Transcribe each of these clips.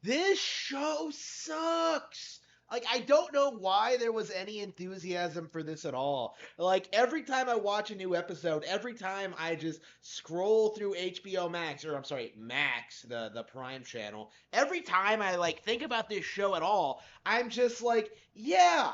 This show sucks. Like, I don't know why there was any enthusiasm for this at all. Like, every time I watch a new episode, every time I just scroll through HBO Max, or I'm sorry, Max, the Prime channel, every time I like think about this show at all, I'm just like, yeah,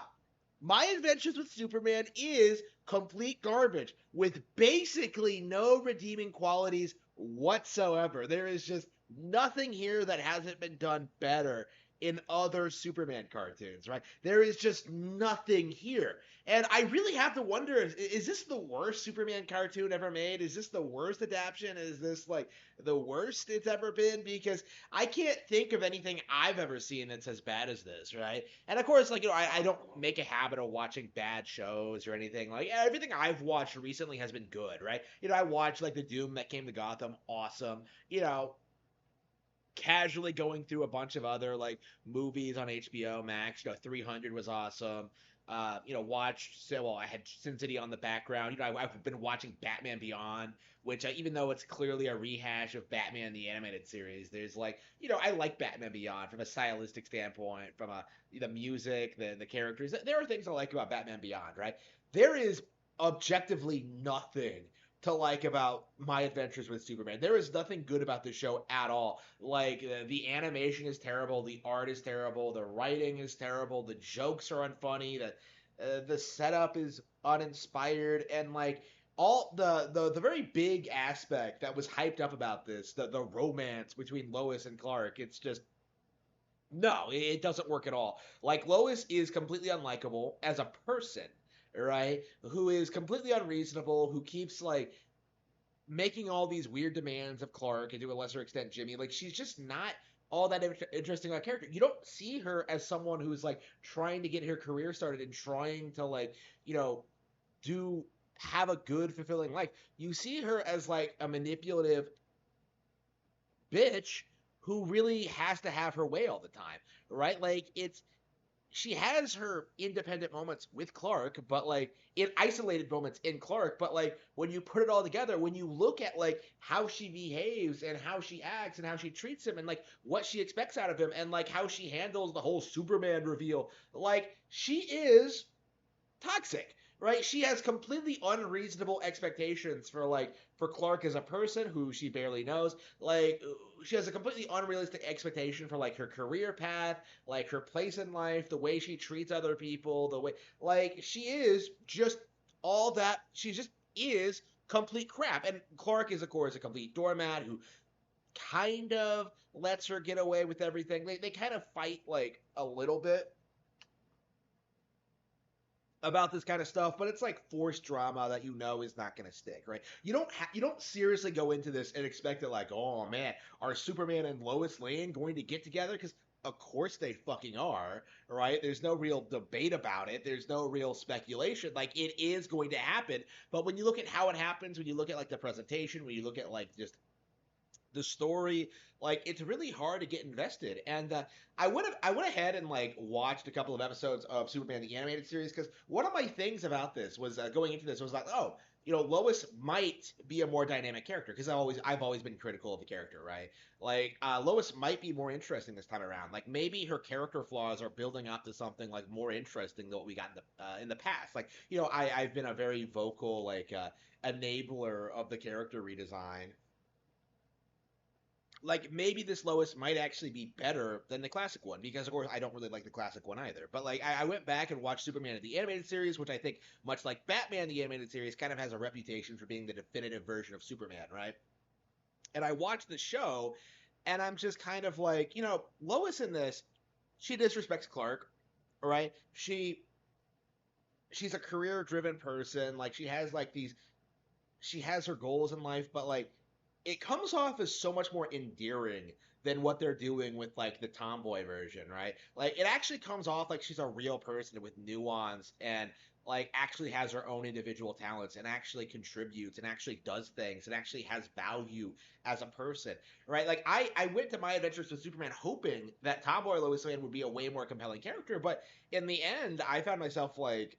My Adventures with Superman is complete garbage with basically no redeeming qualities whatsoever. There is just nothing here that hasn't been done better in other Superman cartoons, right? There is just nothing here. And I really have to wonder, is this the worst Superman cartoon ever made? Is this the worst adaptation? Is this like the worst it's ever been? Because I can't think of anything I've ever seen that's as bad as this, right? And of course, like, I don't make a habit of watching bad shows or anything. Like, everything I've watched recently has been good, right? I watched like the Doom that came to Gotham, awesome. Casually going through a bunch of other like movies on HBO Max. 300 was awesome. Watched, so well, I had Sin City on the background. I've been watching Batman Beyond, which even though it's clearly a rehash of Batman the animated series, there's like, I like Batman Beyond from a stylistic standpoint, from the music, the characters. There are things I like about Batman Beyond, right? There is objectively nothing to like about My Adventures with Superman. There is nothing good about this show at all. Like, the animation is terrible, the art is terrible, the writing is terrible, the jokes are unfunny, the setup is uninspired, and like all the very big aspect that was hyped up about this, the romance between Lois and Clark, it's just no, it doesn't work at all. Like, Lois is completely unlikable as a person, right? Who is completely unreasonable, who keeps like making all these weird demands of Clark and to a lesser extent Jimmy. Like, she's just not all that interesting of a character. You don't see her as someone who's like trying to get her career started and trying to like, do have a good fulfilling life. You see her as like a manipulative bitch who really has to have her way all the time, right? Like, she has her independent moments with Clark, but like in isolated moments in Clark, but like when you put it all together, when you look at like how she behaves and how she acts and how she treats him and like what she expects out of him and like how she handles the whole Superman reveal, like she is toxic, right? She has completely unreasonable expectations for Clark as a person who she barely knows. Like, she has a completely unrealistic expectation for like her career path, like her place in life, the way she treats other people, the way like she is just all that she just is complete crap. And Clark is of course a complete doormat who kind of lets her get away with everything. They kind of fight like a little bit about this kind of stuff, but it's like forced drama that is not going to stick, right? You don't seriously go into this and expect it like, oh man, are Superman and Lois Lane going to get together? Because of course they fucking are, right? There's no real debate about it. There's no real speculation. Like, it is going to happen. But when you look at how it happens, when you look at like the presentation, when you look at like just the story, like it's really hard to get invested. And I went ahead and like watched a couple of episodes of Superman the animated series because one of my things about this was going into this was like, oh, Lois might be a more dynamic character because I've always been critical of the character, right? Like, Lois might be more interesting this time around. Like, maybe her character flaws are building up to something like more interesting than what we got in the past. Like, I've been a very vocal like enabler of the character redesign. Like, maybe this Lois might actually be better than the classic one because of course I don't really like the classic one either. But like, I went back and watched Superman the animated series, which I think, much like Batman the animated series, kind of has a reputation for being the definitive version of Superman, right? And I watched the show, and I'm just kind of like, Lois in this, she disrespects Clark, right? She's a career driven person. Like, she has her goals in life, but like it comes off as so much more endearing than what they're doing with like the tomboy version, right? Like, it actually comes off like she's a real person with nuance and like actually has her own individual talents and actually contributes and actually does things and actually has value as a person, right? Like, I went to My Adventures with Superman hoping that Tomboy Lois Lane would be a way more compelling character, but in the end, I found myself like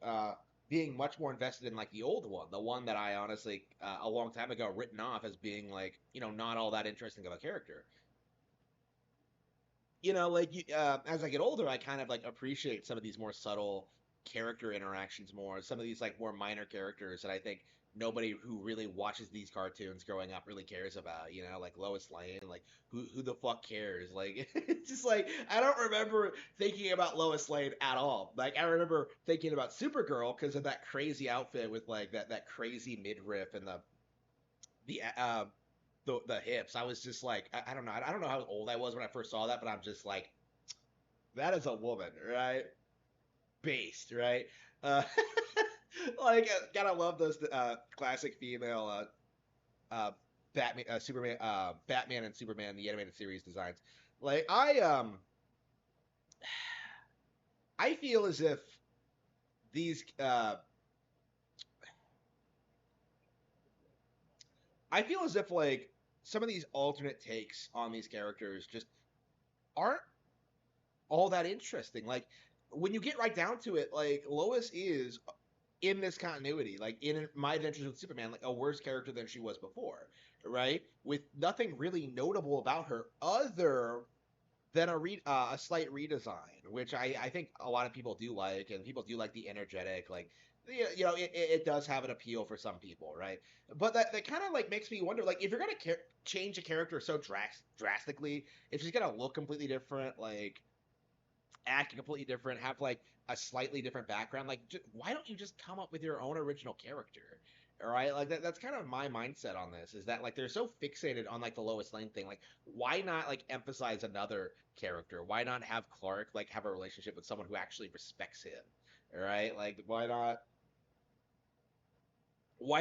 being much more invested in like the old one, the one that I honestly a long time ago written off as being like, not all that interesting of a character. like as I get older, I kind of like appreciate some of these more subtle character interactions more. Some of these like more minor characters that I think nobody who really watches these cartoons growing up really cares about. Like Lois Lane. Like who the fuck cares? Like it's just like I don't remember thinking about Lois Lane at all. Like I remember thinking about Supergirl because of that crazy outfit with like that crazy midriff and the hips. I was just like, I don't know. I don't know how old I was when I first saw that, but I'm just like, that is a woman, right? Based, right? Uh, like, gotta love those classic female uh, Batman and Superman, the animated series designs. Like, I feel as if these, I feel as if like some of these alternate takes on these characters just aren't all that interesting. Like when you get right down to it, like Lois is in this continuity, like in My Adventures with Superman, like a worse character than she was before, right? With nothing really notable about her other than a slight redesign, which I think a lot of people do like, and people do like the energetic, like it does have an appeal for some people, right? But that kind of like makes me wonder, like if you're gonna change a character so drastically, if she's gonna look completely different, like act completely different, have like a slightly different background. Like, why don't you just come up with your own original character? All right, like that's kind of my mindset on this. Is that like they're so fixated on like the Lois Lane thing? Like, why not like emphasize another character? Why not have Clark like have a relationship with someone who actually respects him? All right, like why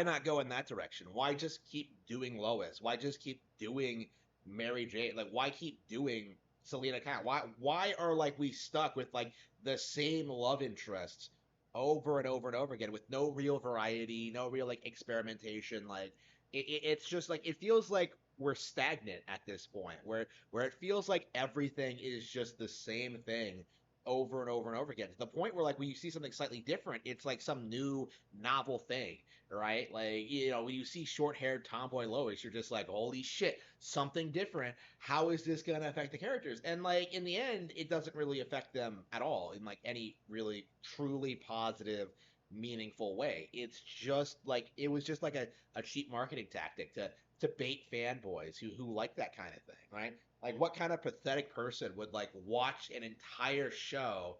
not go in that direction? Why just keep doing Lois? Why just keep doing Mary Jane? Like why keep doing Selena Kyle? Why are like we stuck with like the same love interests over and over and over again with no real variety, no real like experimentation? Like it's just like it feels like we're stagnant at this point where it feels like everything is just the same thing over and over and over again to the point where like when you see something slightly different it's like some new novel thing, right? Like, when you see short-haired tomboy Lois, you're just like, holy shit, something different. How is this gonna affect the characters? And like in the end, it doesn't really affect them at all in like any really truly positive, meaningful way. It's just like it was just like a cheap marketing tactic to bait fanboys who like that kind of thing, right? Like what kind of pathetic person would like watch an entire show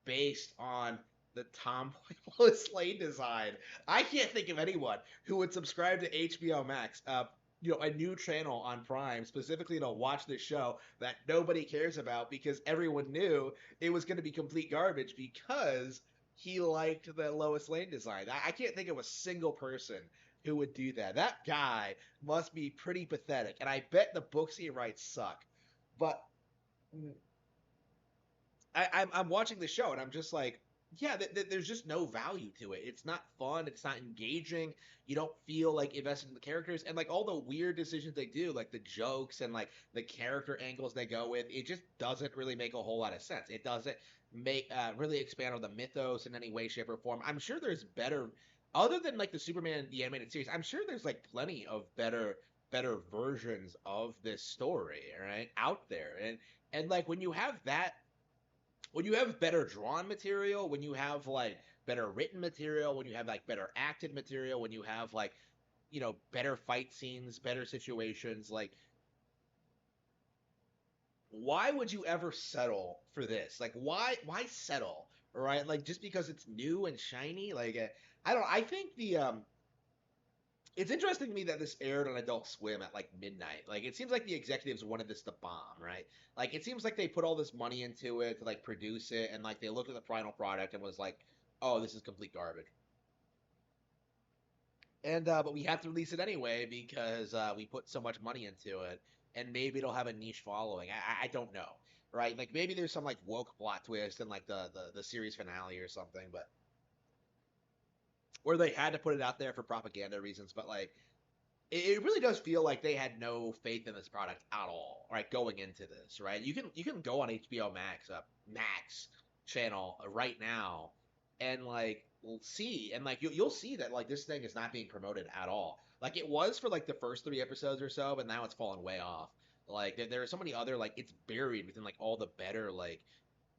based on the tomboy Lois Lane design? I can't think of anyone who would subscribe to HBO Max, a new channel on Prime specifically to watch this show that nobody cares about because everyone knew it was going to be complete garbage because he liked the Lois Lane design. I can't think of a single person who would do that. That guy must be pretty pathetic, and I bet the books he writes suck. But I'm watching the show and I'm just like, yeah, there's just no value to it. It's not fun. It's not engaging. You don't feel like invested in the characters and like all the weird decisions they do, like the jokes and like the character angles they go with. It just doesn't really make a whole lot of sense. It doesn't make really expand on the mythos in any way, shape, or form. I'm sure there's better, other than like the Superman the animated series. I'm sure there's like plenty of better versions of this story, right, out there. And like when you have better drawn material, when you have like better written material, when you have like better acted material, when you have like better fight scenes, better situations, like why would you ever settle for this? Like why settle? Right? Like just because it's new and shiny, like I don't know. I think the it's interesting to me that this aired on Adult Swim at like midnight. Like it seems like the executives wanted this to bomb, right? Like it seems like they put all this money into it to like produce it, and like they looked at the final product and was like, "Oh, this is complete garbage." And but we have to release it anyway because we put so much money into it, and maybe it'll have a niche following. I don't know, right? Like maybe there's some like woke plot twist in like the series finale or something, but where they had to put it out there for propaganda reasons. But like it really does feel like they had no faith in this product at all, right? Going into this, right? You can go on HBO Max channel right now and like see and like you'll see that like this thing is not being promoted at all. Like it was for like the first 3 episodes or so, but now it's fallen way off. Like there are so many other like it's buried within like all the better like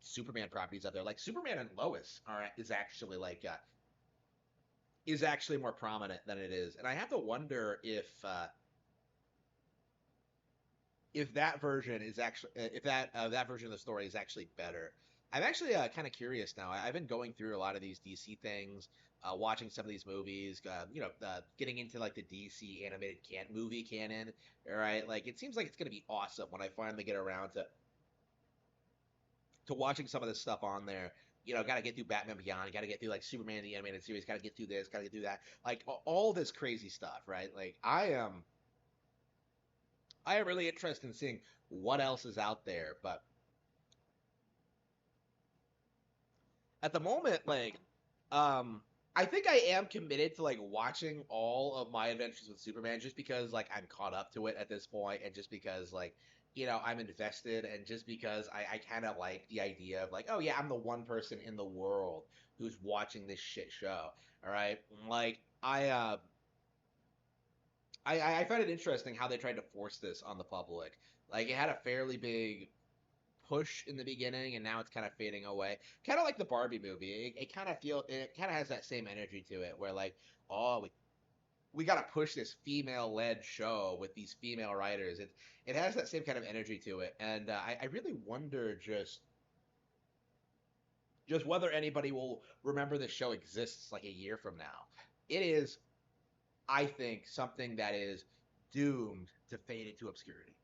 Superman properties out there. Like Superman and Lois are is actually more prominent than it is, and I have to wonder if that version is actually if that version of the story is actually better. I'm actually kind of curious now. I've been going through a lot of these DC things, watching some of these movies, getting into like the DC animated can movie canon. All right, like it seems like it's gonna be awesome when I finally get around to watching some of this stuff on there. Got to get through Batman Beyond, got to get through like Superman the animated series, got to get through this, got to get through that, like all this crazy stuff, right? Like I am really interested in seeing what else is out there, but at the moment, like, um, I think I am committed to like watching all of my adventures with Superman just because like I'm caught up to it at this point, and just because like I'm invested, and just because I kind of like the idea of like, oh yeah, I'm the one person in the world who's watching this shit show. All right, like I find it interesting how they tried to force this on the public. Like it had a fairly big push in the beginning, and now it's kind of fading away. Kind of like the Barbie movie. It kind of has that same energy to it, where like, oh, we got to push this female-led show with these female writers. It has that same kind of energy to it, and I really wonder just whether anybody will remember this show exists like a year from now. It is, I think, something that is doomed to fade into obscurity.